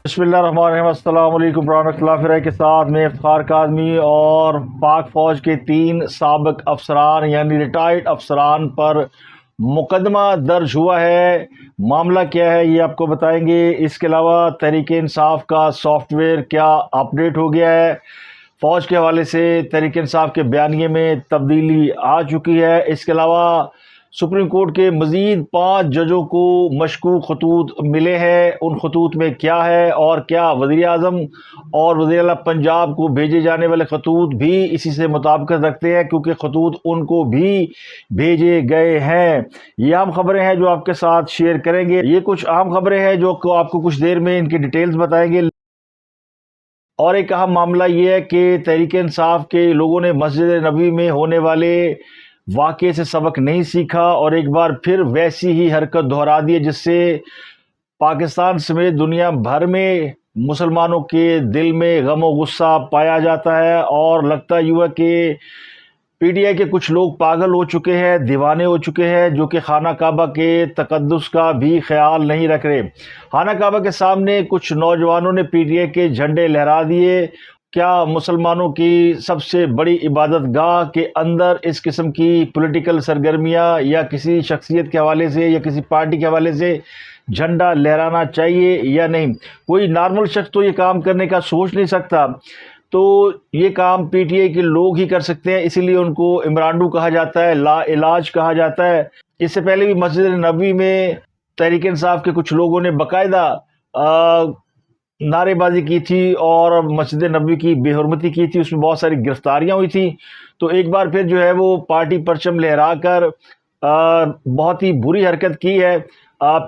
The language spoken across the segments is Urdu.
بسم اللہ الرحمن الرحیم۔ السلام علیکم ورحمۃ اللہ وبرکاتہ کے ساتھ میں افتخار کاظمی اور پاک فوج کے 3 سابق افسران یعنی ریٹائرڈ افسران پر مقدمہ درج ہوا ہے۔ معاملہ کیا ہے یہ آپ کو بتائیں گے۔ اس کے علاوہ تحریک انصاف کا سافٹ ویئر کیا اپڈیٹ ہو گیا ہے، فوج کے حوالے سے تحریک انصاف کے بیانیے میں تبدیلی آ چکی ہے۔ اس کے علاوہ سپریم کورٹ کے مزید 5 ججوں کو مشکوک خطوط ملے ہیں۔ ان خطوط میں کیا ہے اور کیا وزیر اعظم اور وزیر اعلیٰ پنجاب کو بھیجے جانے والے خطوط بھی اسی سے مطابقت رکھتے ہیں، کیونکہ خطوط ان کو بھی بھیجے گئے ہیں۔ یہ اہم خبریں ہیں جو آپ کے ساتھ شیئر کریں گے۔ یہ کچھ اہم خبریں ہیں جو آپ کو کچھ دیر میں ان کی ڈیٹیلز بتائیں گے۔ اور ایک اہم معاملہ یہ ہے کہ تحریک انصاف کے لوگوں نے مسجد نبوی میں ہونے والے واقعے سے سبق نہیں سیکھا اور ایک بار پھر ویسی ہی حرکت دہرا دی ہے، جس سے پاکستان سمیت دنیا بھر میں مسلمانوں کے دل میں غم و غصہ پایا جاتا ہے، اور لگتا یوں ہے کہ پی ٹی آئی کے کچھ لوگ پاگل ہو چکے ہیں، دیوانے ہو چکے ہیں، جو کہ خانہ کعبہ کے تقدس کا بھی خیال نہیں رکھ رہے۔ خانہ کعبہ کے سامنے کچھ نوجوانوں نے پی ٹی آئی کے جھنڈے لہرا دیے۔ کیا مسلمانوں کی سب سے بڑی عبادت گاہ کے اندر اس قسم کی پولیٹیکل سرگرمیاں یا کسی شخصیت کے حوالے سے یا کسی پارٹی کے حوالے سے جھنڈا لہرانا چاہیے یا نہیں؟ کوئی نارمل شخص تو یہ کام کرنے کا سوچ نہیں سکتا، تو یہ کام پی ٹی آئی کے لوگ ہی کر سکتے ہیں، اسی لیے ان کو عمرانڈو کہا جاتا ہے، لا علاج کہا جاتا ہے۔ اس سے پہلے بھی مسجد نبوی میں تحریک انصاف کے کچھ لوگوں نے باقاعدہ نعرے بازی کی تھی اور مسجد نبوی کی بے حرمتی کی تھی، اس میں بہت ساری گرفتاریاں ہوئی تھیں۔ تو ایک بار پھر جو ہے وہ پارٹی پرچم لہرا کر بہت ہی بری حرکت کی ہے۔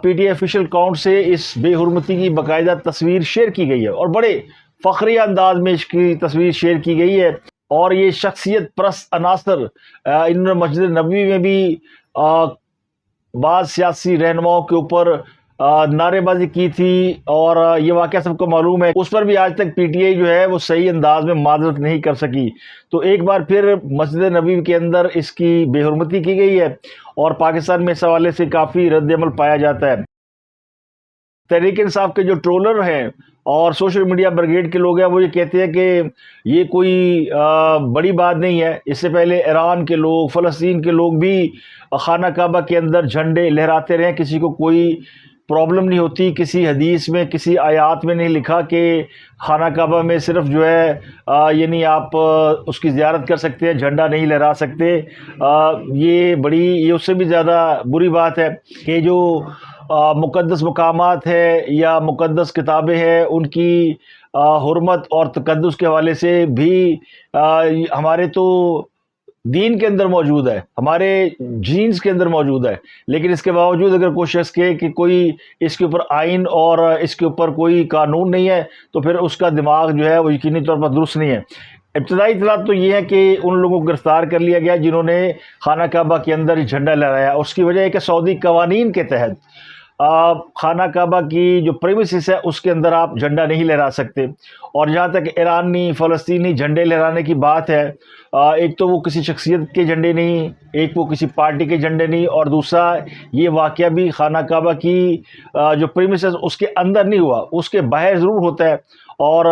P T I official account سے اس بے حرمتی کی باقاعدہ تصویر شیئر کی گئی ہے اور بڑے فخریہ انداز میں اس کی تصویر شیئر کی گئی ہے، اور یہ شخصیت پرست عناصر انہوں نے مسجد نبوی میں بھی بعض سیاسی رہنماؤں کے اوپر نعرے بازی کی تھی، اور یہ واقعہ سب کو معلوم ہے۔ اس پر بھی آج تک پی ٹی آئی جو ہے وہ صحیح انداز میں معذرت نہیں کر سکی۔ تو ایک بار پھر مسجد نبوی کے اندر اس کی بے حرمتی کی گئی ہے، اور پاکستان میں اس حوالے سے کافی رد عمل پایا جاتا ہے۔ تحریک انصاف کے جو ٹرولر ہیں اور سوشل میڈیا بریگیڈ کے لوگ ہیں، وہ یہ کہتے ہیں کہ یہ کوئی بڑی بات نہیں ہے۔ اس سے پہلے ایران کے لوگ، فلسطین کے لوگ بھی خانہ کعبہ کے اندر جھنڈے لہراتے رہے، کسی کو کوئی پرابلم نہیں ہوتی۔ کسی حدیث میں، کسی آیات میں نہیں لکھا کہ خانہ کعبہ میں صرف جو ہے یعنی آپ اس کی زیارت کر سکتے ہیں، جھنڈا نہیں لہرا سکتے۔ یہ اس سے بھی زیادہ بری بات ہے کہ جو مقدس مقامات ہے یا مقدس کتابیں ہیں، ان کی حرمت اور تقدس کے حوالے سے بھی ہمارے تو دین کے اندر موجود ہے، ہمارے جینز کے اندر موجود ہے، لیکن اس کے باوجود اگر کوئی شخص کہے کہ کوئی اس کے اوپر آئین اور اس کے اوپر کوئی قانون نہیں ہے، تو پھر اس کا دماغ جو ہے وہ یقینی طور پر درست نہیں ہے۔ ابتدائی اطلاعات تو یہ ہے کہ ان لوگوں کو گرفتار کر لیا گیا جنہوں نے خانہ کعبہ کے اندر جھنڈا لہرایا۔ اس کی وجہ ہے کہ سعودی قوانین کے تحت خانہ کعبہ کی جو پریمیسز ہے اس کے اندر آپ جھنڈا نہیں لہرا سکتے۔ اور جہاں تک ایرانی فلسطینی جھنڈے لہرانے کی بات ہے، ایک تو وہ کسی شخصیت کے جھنڈے نہیں، ایک وہ کسی پارٹی کے جھنڈے نہیں، اور دوسرا یہ واقعہ بھی خانہ کعبہ کی جو پریمیسز اس کے اندر نہیں ہوا، اس کے باہر ضرور ہوتا ہے۔ اور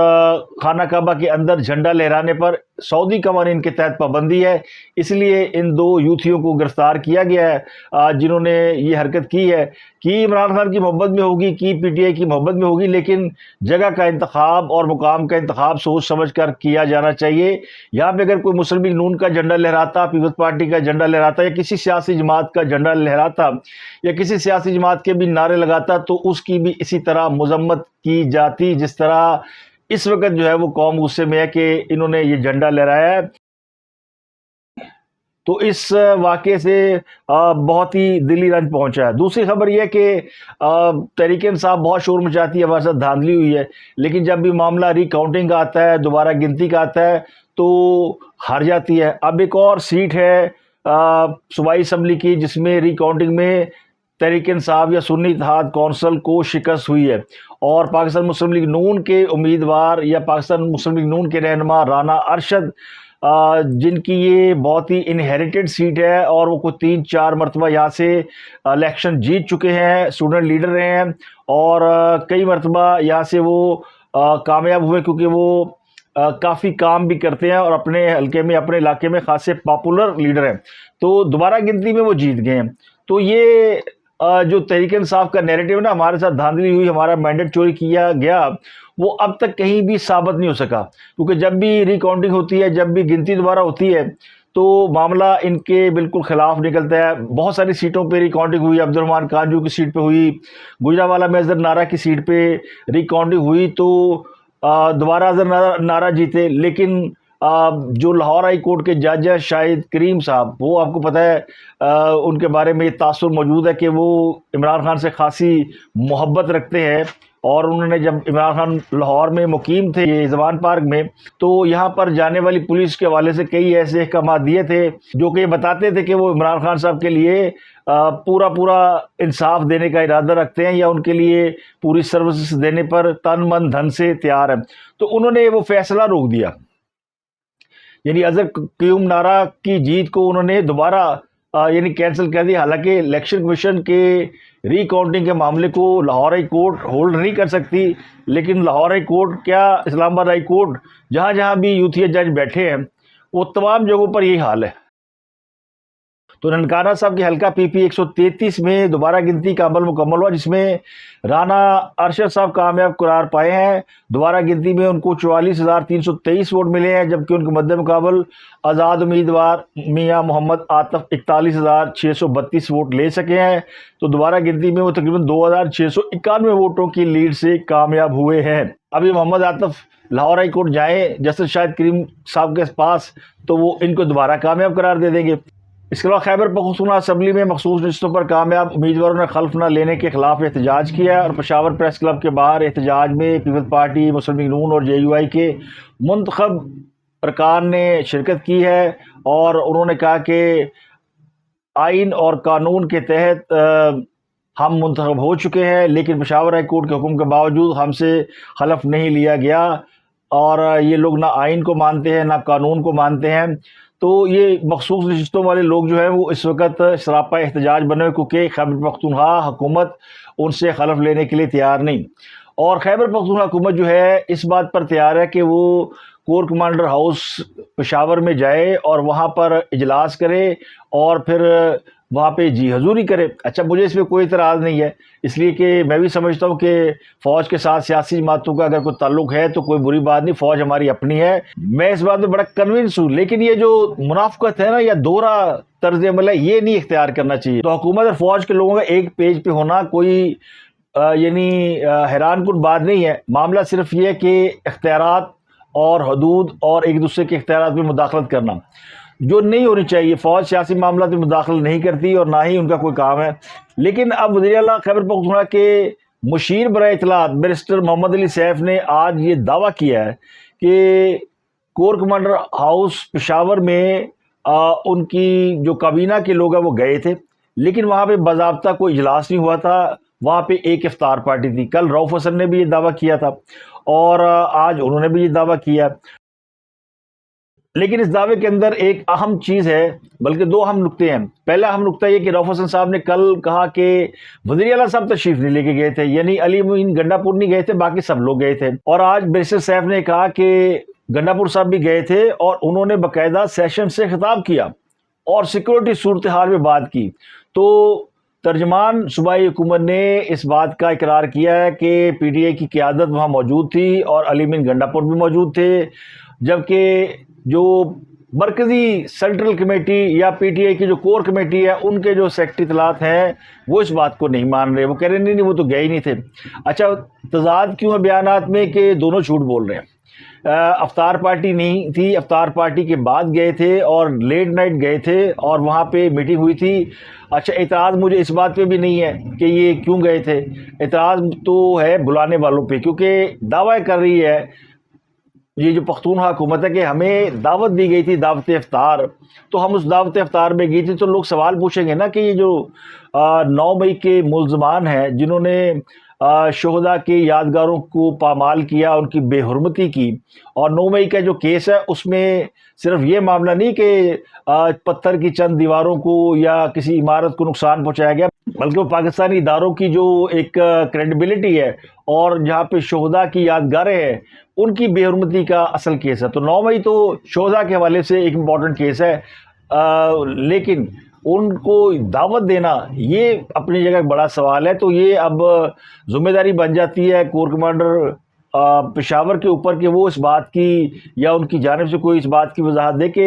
خانہ کعبہ کے اندر جھنڈا لہرانے پر سعودی قوانین کے تحت پابندی ہے، اس لیے ان 2 یوتھیوں کو گرفتار کیا گیا ہے جنہوں نے یہ حرکت کی ہے۔ کہ عمران خان کی محبت میں ہوگی، کہ پی ٹی آئی کی محبت میں ہوگی، لیکن جگہ کا انتخاب اور مقام کا انتخاب سوچ سمجھ کر کیا جانا چاہیے۔ یہاں پہ اگر کوئی مسلم لیگ نون کا جھنڈا لہراتا، پیپلز پارٹی کا جھنڈا لہراتا، یا کسی سیاسی جماعت کا جھنڈا لہراتا، یا کسی سیاسی جماعت کے بھی نعرے لگاتا، تو اس کی بھی اسی طرح مذمت کی جاتی، جس طرح اس وقت جو ہے وہ قوم غصے میں ہے کہ انہوں نے یہ جھنڈا لہرایا ہے۔ تو اس واقعے سے بہت ہی دلی رنج پہنچا ہے۔ دوسری خبر یہ ہے کہ تحریک انصاف بہت شور مچاتی ہے، ہمارے ساتھ دھاندلی ہوئی ہے، لیکن جب بھی معاملہ ری کاؤنٹنگ کا آتا ہے، دوبارہ گنتی کا آتا ہے، تو ہار جاتی ہے۔ اب ایک اور سیٹ ہے صوبائی اسمبلی کی، جس میں ری کاؤنٹنگ میں تحریک انصاف یا سنی اتحاد کونسل کو شکست ہوئی ہے، اور پاکستان مسلم لیگ نون کے امیدوار یا پاکستان مسلم لیگ نون کے رہنما رانا ارشد جن کی یہ بہت ہی انہیریٹڈ سیٹ ہے اور وہ کوئی 3-4 مرتبہ یہاں سے الیکشن جیت چکے ہیں، اسٹوڈنٹ لیڈر رہے ہیں، اور کئی مرتبہ یہاں سے وہ کامیاب ہوئے کیونکہ وہ کافی کام بھی کرتے ہیں اور اپنے حلقے میں، اپنے علاقے میں خاصے پاپولر لیڈر ہیں، تو دوبارہ گنتی میں وہ جیت گئے ہیں۔ تو یہ جو تحریک انصاف کا نیریٹو ہے نا، ہمارے ساتھ دھاندلی ہوئی، ہمارا مینڈیٹ چوری کیا گیا، وہ اب تک کہیں بھی ثابت نہیں ہو سکا، کیونکہ جب بھی ری کاؤنٹنگ ہوتی ہے، جب بھی گنتی دوبارہ ہوتی ہے تو معاملہ ان کے بالکل خلاف نکلتا ہے۔ بہت ساری سیٹوں پہ ری کاؤنٹنگ ہوئی، عبد الرحمان کانجو کی سیٹ پہ ہوئی، گجرانوالہ میں اظہر نارا کی سیٹ پہ ری کاؤنٹنگ ہوئی تو دوبارہ اظہر نارا جیتے، لیکن جو لاہور ہائی کورٹ کے جج ہے شاہد کریم صاحب، وہ آپ کو پتہ ہے ان کے بارے میں یہ تاثر موجود ہے کہ وہ عمران خان سے خاصی محبت رکھتے ہیں، اور انہوں نے جب عمران خان لاہور میں مقیم تھے یہ زبان پارک میں، تو یہاں پر جانے والی پولیس کے حوالے سے کئی ایسے احکامات دیے تھے جو کہ یہ بتاتے تھے کہ وہ عمران خان صاحب کے لیے پورا انصاف دینے کا ارادہ رکھتے ہیں، یا ان کے لیے پوری سروسز دینے پر تن من دھن سے تیار ہیں۔ تو انہوں نے وہ فیصلہ روک دیا، یعنی اظہر قیوم نارا کی جیت کو انہوں نے دوبارہ یعنی کینسل کر دیا۔ حالانکہ الیکشن کمیشن کے ری کاؤنٹنگ کے معاملے کو لاہور ہائی کورٹ ہولڈ نہیں کر سکتی، لیکن لاہور ہائی کورٹ کیا اسلام آباد ہائی کورٹ جہاں جہاں بھی یوتھیا جج بیٹھے ہیں وہ تمام جگہوں پر یہی حال ہے۔ تو ننکانہ صاحب کے حلقہ پی پی 133 میں دوبارہ گنتی کا عمل مکمل ہوا، جس میں رانا ارشد صاحب کامیاب قرار پائے ہیں۔ دوبارہ گنتی میں ان کو 44,323 ووٹ ملے ہیں، جبکہ ان کے مد مقابل آزاد امیدوار میاں محمد عاطف 41,632 ووٹ لے سکے ہیں۔ تو دوبارہ گنتی میں وہ تقریباً 2,691 ووٹوں کی لیڈ سے کامیاب ہوئے ہیں۔ ابھی محمد عاطف لاہور ہائی کورٹ جائیں جسٹس شاہد کریم صاحب کے پاس تو وہ ان کو دوبارہ کامیاب قرار دے دیں گے۔ اس کے علاوہ خیبر پختونخوا اسمبلی میں مخصوص نشستوں پر کامیاب امیدواروں نے خلف نہ لینے کے خلاف احتجاج کیا ہے، اور پشاور پریس کلب کے باہر احتجاج میں پیپلز پارٹی، مسلم لیگ نون اور جے یو آئی کے منتخب ارکان نے شرکت کی ہے، اور انہوں نے کہا کہ آئین اور قانون کے تحت ہم منتخب ہو چکے ہیں، لیکن پشاور ہائی کورٹ کے حکم کے باوجود ہم سے خلف نہیں لیا گیا، اور یہ لوگ نہ آئین کو مانتے ہیں نہ قانون کو مانتے ہیں۔ تو یہ مخصوص نشستوں والے لوگ جو ہیں وہ اس وقت سراپا احتجاج بنے ہوئے، کیونکہ خیبر پختونخوا حکومت ان سے خلف لینے کے لیے تیار نہیں، اور خیبر پختونخوا حکومت جو ہے اس بات پر تیار ہے کہ وہ کور کمانڈر ہاؤس پشاور میں جائے اور وہاں پر اجلاس کرے اور پھر وہاں پہ جی حضوری کرے۔ اچھا، مجھے اس میں کوئی اعتراض نہیں ہے، اس لیے کہ میں بھی سمجھتا ہوں کہ فوج کے ساتھ سیاسی جماعتوں کا اگر کوئی تعلق ہے تو کوئی بری بات نہیں، فوج ہماری اپنی ہے، میں اس بات میں بڑا کنونس ہوں، لیکن یہ جو منافقت ہے نا یا دوہرا طرز عمل ہے، یہ نہیں اختیار کرنا چاہیے۔ تو حکومت اور فوج کے لوگوں کا ایک پیج پہ ہونا کوئی یعنی حیران کن بات نہیں ہے، معاملہ صرف یہ ہے کہ اختیارات اور حدود اور ایک دوسرے کے اختیارات میں مداخلت کرنا جو نہیں ہونی چاہیے۔ فوج سیاسی معاملات میں مداخلت نہیں کرتی اور نہ ہی ان کا کوئی کام ہے، لیکن اب وزیر اعلیٰ خیبر پختونخوا کے مشیر برائے اطلاعات بیرسٹر محمد علی سیف نے آج یہ دعویٰ کیا ہے کہ کور کمانڈر ہاؤس پشاور میں ان کی جو کابینہ کے لوگ ہیں وہ گئے تھے، لیکن وہاں پہ باضابطہ کوئی اجلاس نہیں ہوا تھا، وہاں پہ ایک افطار پارٹی تھی۔ کل رؤف حسن نے بھی یہ دعویٰ کیا تھا اور آج انہوں نے بھی یہ دعویٰ کیا، لیکن اس دعوے کے اندر ایک اہم چیز ہے، بلکہ دو اہم نقطے ہیں۔ پہلا اہم نقطہ یہ کہ رؤف حسن صاحب نے کل کہا کہ وزیر اعلیٰ صاحب تشریف نہیں لے کے گئے تھے، یعنی علی معین گنڈا پور نہیں گئے تھے، باقی سب لوگ گئے تھے۔ اور آج بیرسٹر سیف نے کہا کہ گنڈا پور صاحب بھی گئے تھے اور انہوں نے باقاعدہ سیشن سے خطاب کیا اور سیکورٹی صورتحال میں بات کی۔ تو ترجمان صوبائی حکومت نے اس بات کا اقرار کیا ہے کہ پی ٹی آئی کی قیادت وہاں موجود تھی اور علی معین گنڈا پور بھی موجود تھے، جبکہ جو مرکزی سینٹرل کمیٹی یا پی ٹی آئی کی جو کور کمیٹی ہے ان کے جو سیکرٹری اطلاعات ہیں وہ اس بات کو نہیں مان رہے، وہ کہہ رہے نہیں وہ تو گئے ہی نہیں تھے۔ اچھا، تضاد کیوں ہے بیانات میں کہ دونوں جھوٹ بول رہے ہیں؟ افطار پارٹی نہیں تھی، افطار پارٹی کے بعد گئے تھے اور لیٹ نائٹ گئے تھے اور وہاں پہ میٹنگ ہوئی تھی۔ اچھا، اعتراض مجھے اس بات پہ بھی نہیں ہے کہ یہ کیوں گئے تھے، اعتراض تو ہے بلانے والوں پہ، کیونکہ دعویٰ کر رہی ہے یہ جو پختونخوا حکومت ہے کہ ہمیں دعوت دی گئی تھی دعوت افطار، تو ہم اس دعوت افطار میں گئی تھی، تو لوگ سوال پوچھیں گے نا کہ یہ جو 9 مئی کے ملزمان ہیں جنہوں نے شہداء کے یادگاروں کو پامال کیا، ان کی بے حرمتی کی. اور 9 مئی کا جو کیس ہے اس میں صرف یہ معاملہ نہیں کہ پتھر کی چند دیواروں کو یا کسی عمارت کو نقصان پہنچایا گیا، بلکہ وہ پاکستانی اداروں کی جو ایک کریڈیبلٹی ہے اور جہاں پہ شہداء کی یادگاریں ہیں ان کی بے حرمتی کا اصل کیس ہے. تو 9 مئی تو شہداء کے حوالے سے ایک امپورٹنٹ کیس ہے، لیکن ان کو دعوت دینا یہ اپنی جگہ ایک بڑا سوال ہے. تو یہ اب ذمہ داری بن جاتی ہے کور کمانڈر پشاور کے اوپر کہ وہ اس بات کی یا ان کی جانب سے کوئی اس بات کی وضاحت دے کہ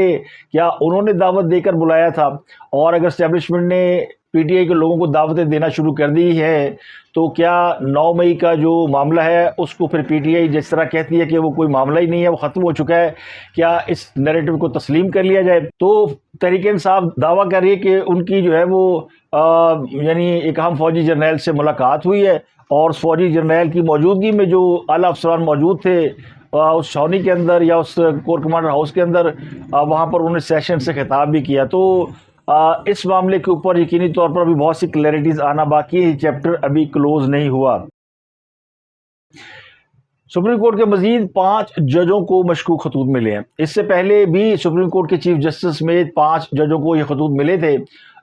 کیا انہوں نے دعوت دے کر بلایا تھا، اور اگر اسٹیبلشمنٹ نے پی ٹی آئی کے لوگوں کو دعوتیں دینا شروع کر دی ہے تو کیا 9 مئی کا جو معاملہ ہے اس کو پھر پی ٹی آئی جس طرح کہتی ہے کہ وہ کوئی معاملہ ہی نہیں ہے، وہ ختم ہو چکا ہے، کیا اس نیریٹو کو تسلیم کر لیا جائے؟ تو تحریک انصاف دعویٰ کر رہی ہے کہ ان کی جو ہے وہ یعنی ایک اہم فوجی جرنیل سے ملاقات ہوئی ہے، اور اس فوجی جرنیل کی موجودگی میں جو اعلیٰ افسران موجود تھے اس چھاؤنی کے اندر یا اس کور کمانڈر ہاؤس کے اندر، وہاں پر انہوں نے سیشن سے خطاب بھی کیا. تو اس معاملے کے اوپر یقینی طور پر ابھی بہت سی کلیئرٹیز آنا باقی ہے، چیپٹر ابھی کلوز نہیں ہوا. سپریم کورٹ کے مزید 5 ججوں کو مشکوک خطوط ملے ہیں. اس سے پہلے بھی سپریم کورٹ کے چیف جسٹس سمیت 5 ججوں کو یہ خطوط ملے تھے.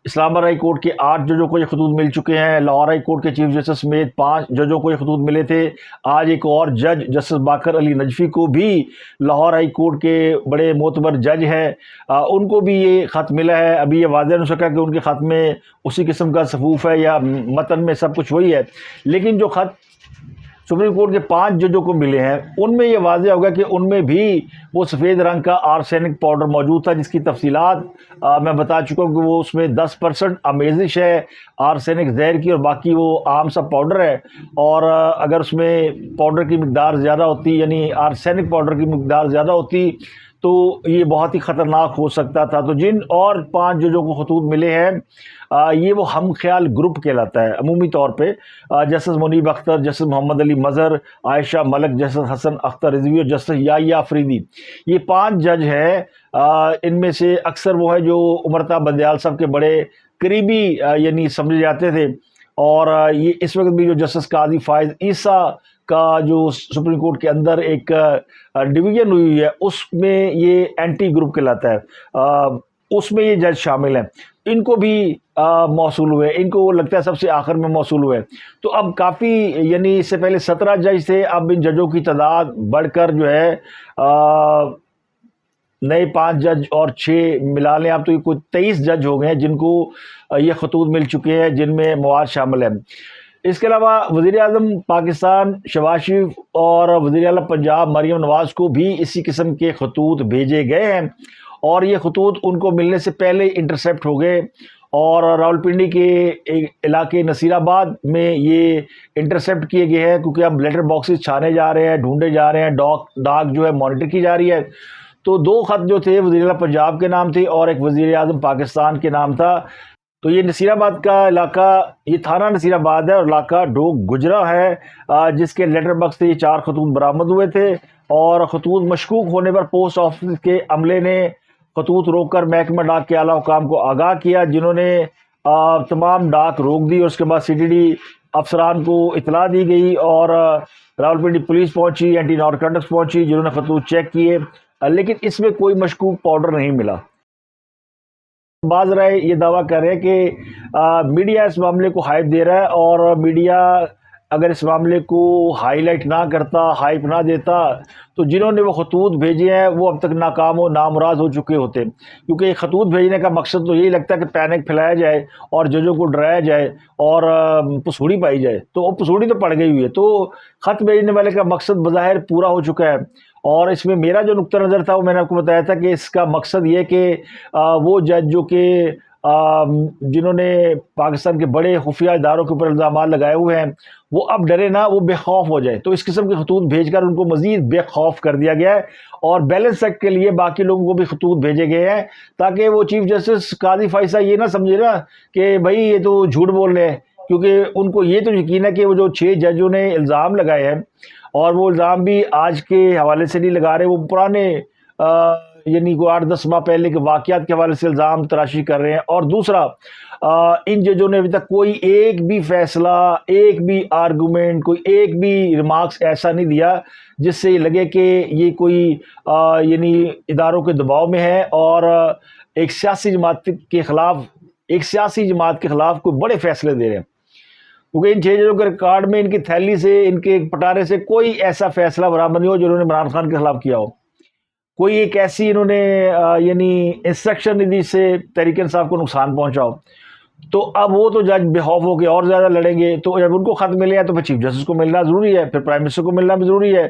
اسلام آباد ہائی کورٹ کے 8 ججوں کو یہ خطوط مل چکے ہیں. لاہور ہائی کورٹ کے چیف جسٹس سمیت 5 ججوں کو یہ خطوط ملے تھے. آج ایک اور جج جسٹس باقر علی نجفی کو بھی، لاہور ہائی کورٹ کے بڑے معتبر جج ہیں، ان کو بھی یہ خط ملا ہے. ابھی یہ واضح نہیں ہو سکا کہ ان کے خط میں اسی قسم کا صفوف ہے یا متن میں سب کچھ وہی ہے، لیکن جو خط سپریم کورٹ کے 5 ججوں کو ملے ہیں ان میں یہ واضح ہوگا کہ ان میں بھی وہ سفید رنگ کا آرسینک پاؤڈر موجود تھا، جس کی تفصیلات میں بتا چکا ہوں کہ وہ اس میں 10% آمیزش ہے آرسینک زہر کی، اور باقی وہ عام سا پاؤڈر ہے. اور اگر اس میں پاؤڈر کی مقدار زیادہ ہوتی، یعنی آرسینک پاؤڈر کی مقدار زیادہ ہوتی، تو یہ بہت ہی خطرناک ہو سکتا تھا. تو جن اور 5 ججوں کو خطوط ملے ہیں یہ وہ ہم خیال گروپ کہلاتا ہے عمومی طور پہ. جسٹس منیب اختر، جسٹس محمد علی مظہر، عائشہ ملک، جسٹس حسن اختر رضوی اور جسٹس یحییٰ افریدی، یہ 5 جج ہیں. ان میں سے اکثر وہ ہے جو امرتا بندیال صاحب کے بڑے قریبی یعنی سمجھے جاتے تھے. اور یہ اس وقت بھی جو جسٹس قاضی فائز عیسیٰ کا جو سپریم کورٹ کے اندر ایک ڈویژن ہوئی ہے اس میں یہ اینٹی گروپ کہلاتا ہے، اس میں یہ جج شامل ہیں. ان کو بھی موصول ہوئے، ان کو لگتا ہے سب سے آخر میں موصول ہوئے. تو اب کافی یعنی اس سے پہلے 17 جج تھے، اب ان ججوں کی تعداد بڑھ کر جو ہے نئے 5 جج اور 6 ملا لیں آپ تو یہ کوئی 23 جج ہو گئے ہیں جن کو یہ خطوط مل چکے ہیں، جن میں مواد شامل ہے. اس کے علاوہ وزیر اعظم پاکستان شہباز شریف اور وزیر اعلیٰ پنجاب مریم نواز کو بھی اسی قسم کے خطوط بھیجے گئے ہیں، اور یہ خطوط ان کو ملنے سے پہلے انٹرسیپٹ ہو گئے. اور راولپنڈی کے علاقے نصیر آباد میں یہ انٹرسیپٹ کیے گئے ہیں، کیونکہ اب لیٹر باکسز چھانے جا رہے ہیں، ڈھونڈے جا رہے ہیں، ڈاک جو ہے مانیٹر کی جا رہی ہے. تو 2 خط جو تھے وزیر اعلیٰ پنجاب کے نام تھے اور ایک وزیر اعظم پاکستان کے نام تھا. تو یہ نصیر آباد کا علاقہ، یہ تھانہ نصیر آباد ہے اور علاقہ ڈوگ گجرا ہے، جس کے لیٹر باکس سے یہ 4 خطوط برآمد ہوئے تھے. اور خطوط مشکوک ہونے پر پوسٹ آفس کے عملے نے خطوط روک کر محکمہ ڈاک کے اعلیٰ حکام کو آگاہ کیا، جنہوں نے تمام ڈاک روک دی. اور اس کے بعد سی ڈی ڈی افسران کو اطلاع دی گئی اور راولپنڈی پولیس پہنچی، اینٹی نارکوٹکس پہنچی، جنہوں نے خطوط چیک کیے، لیکن اس میں کوئی مشکوک پاؤڈر نہیں ملا. بعض رائے یہ دعویٰ کر رہے ہیں کہ میڈیا اس معاملے کو ہائپ دے رہا ہے، اور میڈیا اگر اس معاملے کو ہائی لائٹ نہ کرتا، ہائپ نہ دیتا، تو جنہوں نے وہ خطوط بھیجے ہیں وہ اب تک ناکام و نامراد ہو چکے ہوتے. کیونکہ یہ خطوط بھیجنے کا مقصد تو یہی لگتا ہے کہ پینک پھیلایا جائے اور ججوں کو ڈرایا جائے اور پسوڑی پائی جائے. تو وہ پسوڑی تو پڑ گئی ہوئی ہے. تو خط بھیجنے والے کا مقصد بظاہر پورا ہو چکا ہے. اور اس میں میرا جو نقطہ نظر تھا وہ میں نے آپ کو بتایا تھا کہ اس کا مقصد یہ کہ وہ جج جو کہ جنہوں نے پاکستان کے بڑے خفیہ اداروں کے اوپر الزامات لگائے ہوئے ہیں وہ اب ڈرے نہ، وہ بے خوف ہو جائے. تو اس قسم کے خطوط بھیج کر ان کو مزید بے خوف کر دیا گیا ہے. اور بیلنس ایکٹ کے لیے باقی لوگوں کو بھی خطوط بھیجے گئے ہیں تاکہ وہ چیف جسٹس قاضی فائز یہ نہ سمجھے نا کہ بھائی یہ تو جھوٹ بول رہے ہیں، کیونکہ ان کو یہ تو یقین ہے کہ وہ جو 6 ججوں نے الزام لگائے ہیں، اور وہ الزام بھی آج کے حوالے سے نہیں لگا رہے، وہ پرانے یعنی کوئی 8-10 ماہ پہلے کے واقعات کے حوالے سے الزام تراشی کر رہے ہیں. اور دوسرا ان ججوں نے ابھی تک کوئی ایک بھی فیصلہ، ایک بھی آرگومنٹ، کوئی ایک بھی ریمارکس ایسا نہیں دیا جس سے یہ لگے کہ یہ کوئی یعنی اداروں کے دباؤ میں ہے اور ایک سیاسی جماعت کے خلاف کوئی بڑے فیصلے دے رہے ہیں. کیونکہ ان 6 ججوں کے ریکارڈ میں، ان کی تھیلی سے، ان کے پٹارے سے کوئی ایسا فیصلہ برابر نہیں ہو جو انہوں نے عمران خان کے خلاف کیا ہو. کوئی ایک ایسی انہوں نے یعنی انسٹرکشن نہیں دی جس سے تحریک انصاف کو نقصان پہنچا ہو. تو اب وہ تو جج بے خوف ہو کے اور زیادہ لڑیں گے. تو جب ان کو خط ملے ہیں تو پھر چیف جسٹس کو ملنا ضروری ہے، پھر پرائم منسٹر کو ملنا بھی ضروری ہے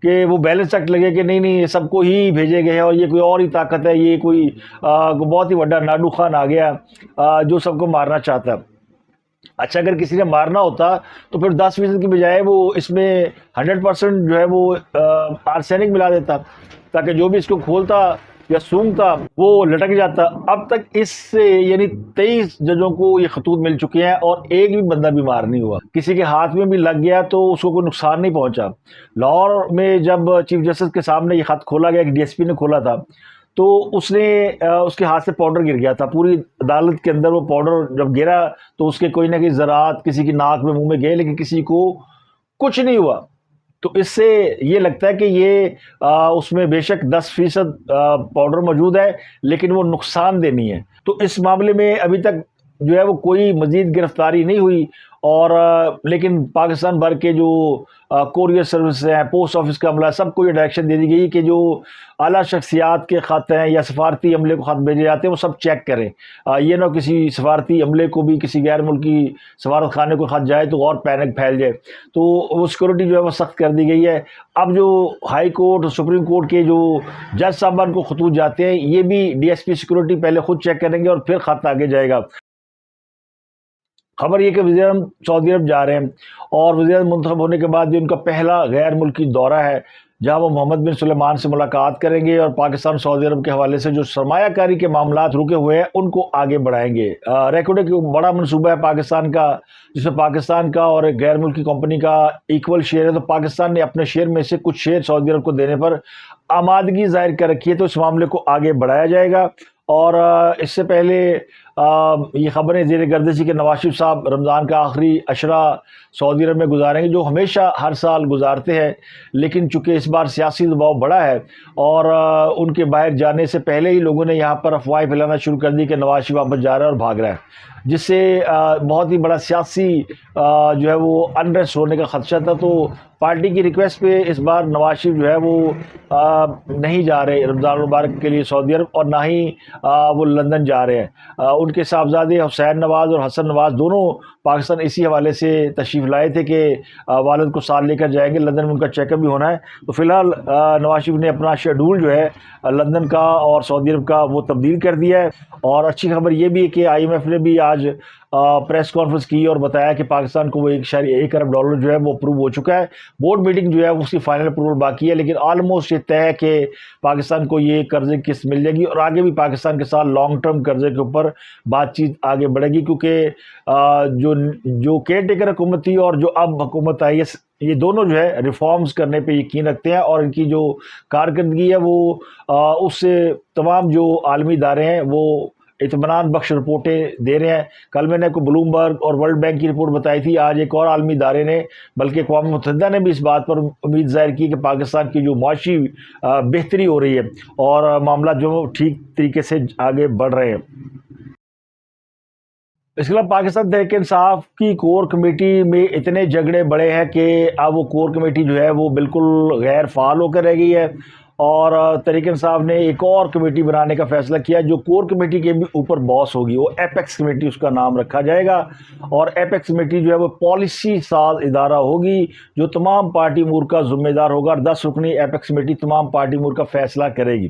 کہ وہ بیلنس ایکٹ لگے کہ نہیں یہ سب کو ہی بھیجے گئے ہیں اور یہ کوئی اور ہی طاقت ہے، یہ کوئی بہت ہی بڑا ناڈو خان آ گیا جو سب کو مارنا چاہتا ہے. اچھا، اگر کسی نے مارنا ہوتا تو پھر 10% کی بجائے وہ اس میں 100% جو ہے وہ آرسینک ملا دیتا تاکہ جو بھی اس کو کھولتا یا سونگتا وہ لٹک جاتا. اب تک اس سے یعنی 23 ججوں کو یہ خطوط مل چکے ہیں اور ایک بھی بندہ بیمار نہیں ہوا. کسی کے ہاتھ میں بھی لگ گیا تو اس کو کوئی نقصان نہیں پہنچا. لاہور میں جب چیف جسٹس کے سامنے یہ خط کھولا گیا، ایک ڈی ایس پی نے کھولا تھا، تو اس کے ہاتھ سے پاؤڈر گر گیا تھا. پوری عدالت کے اندر وہ پاؤڈر جب گرا تو اس کے کوئی نہ کوئی ذرات کسی کی ناک میں، منہ میں گئے، لیکن کسی کو کچھ نہیں ہوا. تو اس سے یہ لگتا ہے کہ یہ اس میں بے شک 10% پاؤڈر موجود ہے لیکن وہ نقصان دہ نہیں ہے. تو اس معاملے میں ابھی تک جو ہے وہ کوئی مزید گرفتاری نہیں ہوئی. اور لیکن پاکستان بھر کے جو کوریئر سروس ہیں، پوسٹ آفس کا عملہ، سب کو یہ ڈائریکشن دے دی گئی کہ جو اعلیٰ شخصیات کے خط ہیں یا سفارتی عملے کو خط بھیجے جاتے ہیں وہ سب چیک کریں. یہ نہ کسی سفارتی عملے کو بھی کسی غیر ملکی سفارت خانے کو خط جائے تو اور پینک پھیل جائے. تو وہ سیکورٹی جو ہے وہ سخت کر دی گئی ہے. اب جو ہائی کورٹ اور سپریم کورٹ کے جو جج صاحبان کو خطوط جاتے ہیں، یہ بھی ڈی ایس پی سیکورٹی پہلے خود چیک کریں گے اور پھر خط آگے جائے گا. خبر یہ کہ وزیر اعظم سعودی عرب جا رہے ہیں اور وزیر اعظم منتخب ہونے کے بعد یہ ان کا پہلا غیر ملکی دورہ ہے جہاں وہ محمد بن سلمان سے ملاقات کریں گے اور پاکستان سعودی عرب کے حوالے سے جو سرمایہ کاری کے معاملات رکے ہوئے ہیں ان کو آگے بڑھائیں گے. ریکارڈ ایک بڑا منصوبہ ہے پاکستان کا جس میں پاکستان کا اور ایک غیر ملکی کمپنی کا ایکول شیئر ہے. تو پاکستان نے اپنے شیئر میں سے کچھ شیئر سعودی عرب کو دینے پر آمادگی ظاہر کر رکھی ہے. تو اس معاملے کو آگے بڑھایا جائے گا. اور اس سے پہلے یہ خبریں زیر گردشی کہ نواز شریف صاحب رمضان کا آخری عشرہ سعودی عرب میں گزاریں گے، جو ہمیشہ ہر سال گزارتے ہیں، لیکن چونکہ اس بار سیاسی دباؤ بڑا ہے اور ان کے باہر جانے سے پہلے ہی لوگوں نے یہاں پر افواہیں پھیلانا شروع کر دی کہ نواز شریف واپس جا رہا ہے اور بھاگ رہا ہے، جس سے بہت ہی بڑا سیاسی جو ہے وہ انریسٹ ہونے کا خدشہ تھا. تو پارٹی کی ریکویسٹ پہ اس بار نواز شریف جو ہے وہ نہیں جا رہے رمضان المبارک کے لیے سعودی عرب، اور نہ ہی وہ لندن جا رہے ہیں. ان کے صاحبزادے حسین نواز اور حسن نواز دونوں پاکستان اسی حوالے سے تشریف لائے تھے کہ والد کو ساتھ لے کر جائیں گے. لندن میں ان کا چیک اپ بھی ہونا ہے. تو فی الحال نواز شریف نے اپنا شیڈول جو ہے لندن کا اور سعودی عرب کا وہ تبدیل کر دیا ہے. اور اچھی خبر یہ بھی ہے کہ آئی ایم ایف نے بھی آج پریس کانفرنس کی اور بتایا کہ پاکستان کو وہ $1.1 ارب جو ہے وہ اپروو ہو چکا ہے. بورڈ میٹنگ جو ہے اس کی فائنل اپروول باقی ہے، لیکن آلموسٹ یہ طے ہے کہ پاکستان کو یہ قرضے کی قسط مل جائے گی اور آگے بھی پاکستان کے ساتھ لانگ ٹرم قرضے کے اوپر بات چیت آگے بڑھے گی. کیونکہ جو کیئر ٹیکر حکومت تھی اور جو اب حکومت آئی ہے، یہ دونوں جو ہے ریفارمز کرنے پہ یقین رکھتے ہیں اور ان کی جو کارکردگی ہے وہ اس سے تمام جو عالمی ادارے ہیں وہ اطمینان بخش رپورٹیں دے رہے ہیں. کل میں نے آپ کو بلومبرگ اور ورلڈ بینک کی رپورٹ بتائی تھی، آج ایک اور عالمی ادارے نے بلکہ اقوام متحدہ نے بھی اس بات پر امید ظاہر کی کہ پاکستان کی جو معاشی بہتری ہو رہی ہے اور معاملات جو ٹھیک طریقے سے آگے بڑھ رہے ہیں. اس کے علاوہ پاکستان تحریک انصاف کی کور کمیٹی میں اتنے جھگڑے بڑے ہیں کہ اب وہ کور کمیٹی جو ہے وہ بالکل غیر فعال ہو کر رہ گئی ہے اور تحریک انصاف نے ایک اور کمیٹی بنانے کا فیصلہ کیا جو کور کمیٹی کے بھی اوپر باس ہوگی. وہ ایپیکس کمیٹی اس کا نام رکھا جائے گا اور ایپیکس کمیٹی جو ہے وہ پالیسی ساز ادارہ ہوگی جو تمام پارٹی امور کا ذمہ دار ہوگا اور 10 رکنی ایپیکس کمیٹی تمام پارٹی امور کا فیصلہ کرے گی.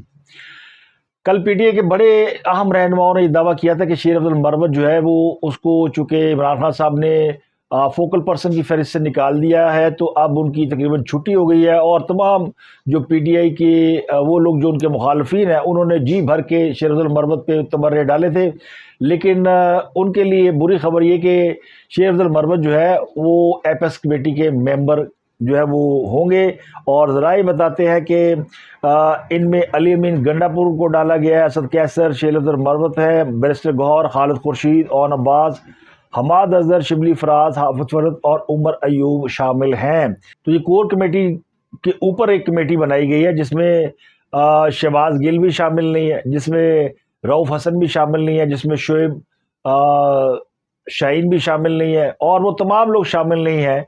کل پی ٹی اے کے بڑے اہم رہنماؤں نے یہ دعویٰ کیا تھا کہ شیر عبد المروت جو ہے وہ اس کو چونکہ عمران خان صاحب نے فوکل پرسن کی فہرست سے نکال دیا ہے تو اب ان کی تقریباً چھٹی ہو گئی ہے اور تمام جو پی ٹی آئی کے وہ لوگ جو ان کے مخالفین ہیں انہوں نے جی بھر کے شیر عبد المروت پہ تبرے ڈالے تھے. لیکن ان کے لیے بری خبر یہ کہ شیر عبد المروت جو ہے وہ ایپیکس کمیٹی کے ممبر جو ہے وہ ہوں گے، اور ذرائع بتاتے ہیں کہ ان میں علی امین گنڈاپور کو ڈالا گیا ہے، اسد کیسر، شیل مروت ہے، بیرسٹر گوہر، خالد خورشید، اون عباس، حماد اظہر، شبلی فراز، حافظ فرد اور عمر ایوب شامل ہیں۔ تو یہ کور کمیٹی کے اوپر ایک کمیٹی بنائی گئی ہے جس میں شہباز گل بھی شامل نہیں ہے، جس میں رؤف حسن بھی شامل نہیں ہے، جس میں شعیب شاہین بھی شامل نہیں ہے، اور وہ تمام لوگ شامل نہیں ہیں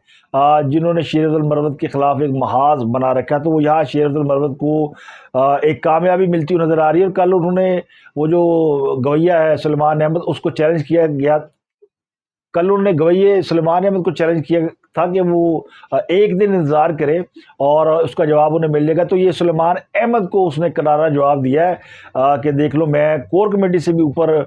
جنہوں نے شیرت المروت کے خلاف ایک محاذ بنا رکھا ہے۔ تو وہ یہاں شیرت المروت کو ایک کامیابی ملتی ہوئی نظر آ رہی ہے، اور کل انہوں نے وہ جو گویا ہے سلیمان احمد، اس کو چیلنج کیا گیا، کل انہوں نے گویے سلیمان احمد کو چیلنج کیا تھا کہ وہ ایک دن انتظار کرے اور اس کا جواب انہیں مل جائے گا۔ تو یہ سلیمان احمد کو اس نے کرارا جواب دیا ہے کہ دیکھ لو، میں کور کمیٹی سے بھی اوپر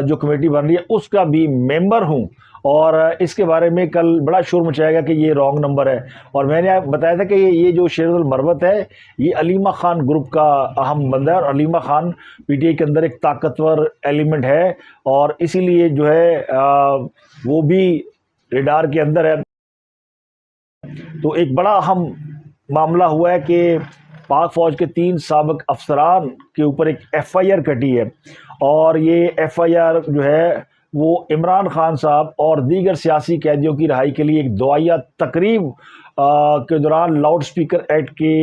جو کمیٹی بن رہی ہے اس کا بھی ممبر ہوں، اور اس کے بارے میں کل بڑا شور مچایا گیا کہ یہ رانگ نمبر ہے۔ اور میں نے بتایا تھا کہ یہ جو شیرت المروت ہے یہ علیمہ خان گروپ کا اہم بندہ ہے، اور Alima Khan P T I کے اندر ایک طاقتور ایلیمنٹ ہے، اور اسی لیے جو ہے وہ بھی ریڈار کے اندر ہے۔ تو ایک بڑا اہم معاملہ ہوا ہے کہ پاک فوج کے 3 سابق افسران کے اوپر ایک ایف آئی آر کٹی ہے، اور یہ ایف آئی آر جو ہے وہ عمران خان صاحب اور دیگر سیاسی قیدیوں کی رہائی کے لیے ایک دعائیہ تقریب کے دوران لاؤڈ سپیکر ایکٹ کے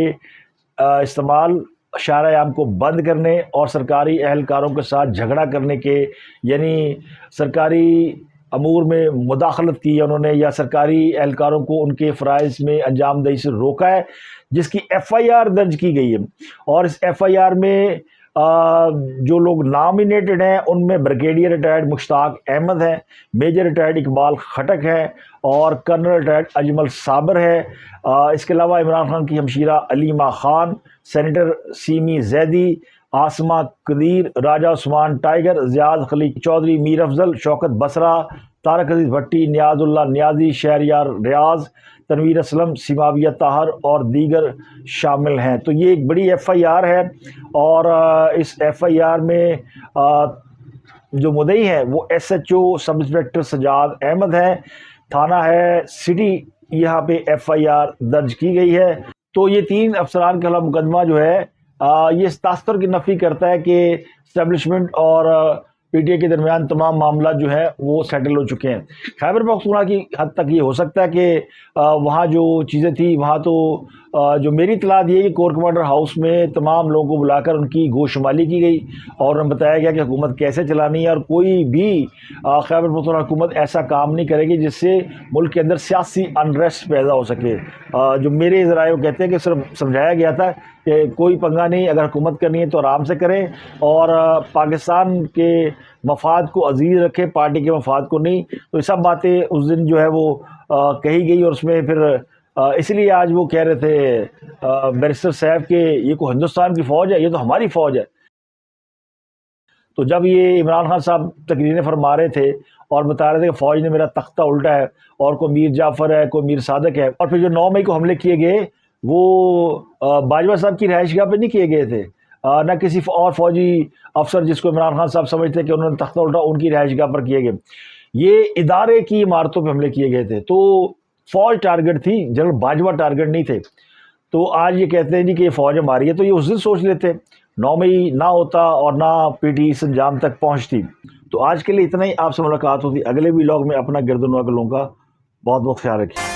استعمال، شارع عام کو بند کرنے اور سرکاری اہلکاروں کے ساتھ جھگڑا کرنے کے، یعنی سرکاری امور میں مداخلت کی ہے انہوں نے، یا سرکاری اہلکاروں کو ان کے فرائض میں انجام دہی سے روکا ہے، جس کی ایف آئی آر درج کی گئی ہے۔ اور اس ایف آئی آر میں جو لوگ نامینیٹڈ ہیں ان میں بریگیڈیئر ریٹائرڈ مشتاق احمد ہے، میجر ریٹائرڈ اقبال خٹک ہے، اور کرنل ریٹائرڈ اجمل صابر ہے۔ اس کے علاوہ عمران خان کی ہمشیرہ علیمہ خان، سینیٹر سیمی زیدی، آسمہ قدیر، راجہ عثمان ٹائیگر، زیاد خلیق چودھری، میر افضل، شوکت بسرا، طارق عزیز بھٹی، نیاز اللہ نیازی، شہریار ریاض، تنویر اسلم، سیماویہ طاہر اور دیگر شامل ہیں۔ تو یہ ایک بڑی ایف آئی آر ہے، اور اس ایف آئی آر میں جو مدعی ہیں وہ S H O sub inspector Sajjad Ahmed ہیں، تھانہ ہے سٹی، یہاں پہ ایف آئی آر درج کی گئی ہے۔ تو یہ 3 افسران کے خلاف مقدمہ جو ہے یہ اس تاثر کی نفی کرتا ہے کہ اسٹیبلشمنٹ اور پی ٹی آئی کے درمیان تمام معاملات جو ہے وہ سیٹل ہو چکے ہیں۔ خیبر پختونخوا کی حد تک یہ ہو سکتا ہے کہ وہاں جو چیزیں تھیں وہاں تو جو میری اطلاع یہ کہ کور کمانڈر ہاؤس میں تمام لوگوں کو بلا کر ان کی گوشمالی کی گئی، اور انہیں بتایا گیا کہ حکومت کیسے چلانی ہے، اور کوئی بھی خیبر پختونخوا حکومت ایسا کام نہیں کرے گی جس سے ملک کے اندر سیاسی انریسٹ پیدا ہو سکے۔ جو میرے ذرائع وہ کہتے ہیں کہ صرف سمجھایا گیا تھا کہ کوئی پنگا نہیں، اگر حکومت کرنی ہے تو آرام سے کریں، اور پاکستان کے مفاد کو عزیز رکھے، پارٹی کے مفاد کو نہیں۔ تو یہ سب باتیں اس دن جو ہے وہ کہی گئی، اور اس میں پھر اس لیے آج وہ کہہ رہے تھے بیرسٹر صاحب کہ یہ کوئی ہندوستان کی فوج ہے، یہ تو ہماری فوج ہے۔ تو جب یہ عمران خان صاحب تقریریں فرما رہے تھے اور بتا رہے تھے کہ فوج نے میرا تختہ الٹا ہے، اور کوئی میر جعفر ہے، کوئی میر صادق ہے، اور پھر جو 9 مئی کو حملے کیے گئے وہ باجوہ صاحب کی رہائش گاہ پہ نہیں کیے گئے تھے، نہ کسی اور فوجی افسر جس کو عمران خان صاحب سمجھتے کہ انہوں نے تختہ الٹا ان کی رہائش گاہ پر کیے گئے، یہ ادارے کی عمارتوں پہ حملے کیے گئے تھے۔ تو فوج ٹارگٹ تھی، جنرل باجوہ ٹارگٹ نہیں تھے۔ تو آج یہ کہتے ہیں جی کہ یہ فوج ہماری ہے، تو یہ اس دن سوچ لیتے 9 مئی نہ ہوتا اور نہ پی ٹی اس انجام تک پہنچتی۔ تو آج کے لیے اتنا ہی، آپ سے ملاقات ہوتی اگلے ویلاگ میں۔ اپنا گرد و نواح لوگوں کا بہت بہت خیال رکھیے۔